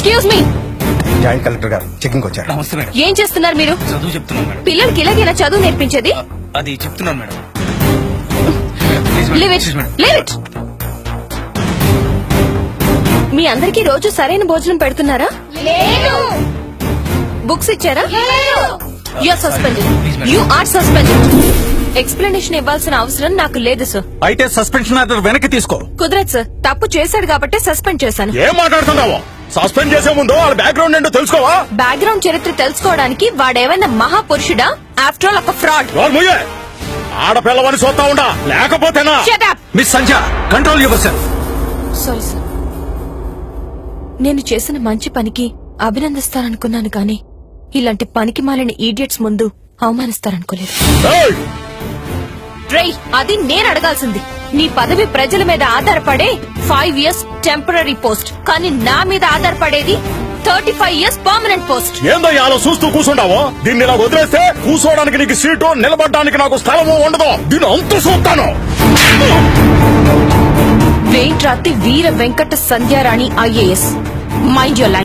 Excuse me, joint collector గారు checking వచ్చారు. నమస్తే మేడం. ఏం చేస్తున్నారు మీరు? చదువు చెప్తున్నాను మేడం. పిల్లలకి ఇలాగేనా చదువు నేర్పించేది? అది చెప్తున్నాను madam. Leave it. Leave it. మీ అందరికీ రోజు సరైన భోజనం పెడుతున్నారా? లేదు. బుక్స్ ఇచ్చారా? లేదు. You are suspended. You are suspended. Explanation ఇవ్వాల్సిన అవసరం నాకు లేదు సార్. అయితే సస్పెన్షన్ ఆర్డర్ వెనక్కి తీసుకో. కుదరదు సార్, తప్పు చేశాడు కాబట్టి సస్పెండ్ చేశాను. ఏం మాట్లాడుతున్నావో? సస్పెండ్ చేసే ముందు వాళ్ళ బ్యాక్గ్రౌండ్ ఏంటో తెలుసుకోవా? బ్యాక్గ్రౌండ్ చరిత్ర తెలుసుకోవడానికి వాడేమైనా మహాపురుషుడా? ఆఫ్టర్ ఆల్ ఒక ఫ్రాడ్. ఆడపిల్లవని చూస్తా ఉండా, లేకపోతేనా? Shut up. Miss Sandhya, control your self. Sorry sir, నేను చేసిన మంచి పనికి అభినందిస్తారనుకున్నాను కానీ ఇలాంటి పనికి మాలిన ఈడియట్స్ ముందు అవమానిస్తారనుకోలేదు. రేయ్, అది నేను అడగాల్సింది. నీ పదవి ప్రజల మీద ఆధారపడే 5 years టెంపరరీ పోస్ట్, కానీ నా మీద ఆధారపడేది 35 years పర్మనెంట్ పోస్ట్. ఏందో అలా చూస్తూ కూర్చుంటావో? దీన్ని ఇలా వదిలేస్తే కూర్చోవడానికి నీకు సీటు, నిలబడడానికి నాకు స్థలము ఉండదు. దీన్ని అంతు చూస్తాను. వేంట్రాతి Veera Venkata Sandhyarani IAS. Mind your life.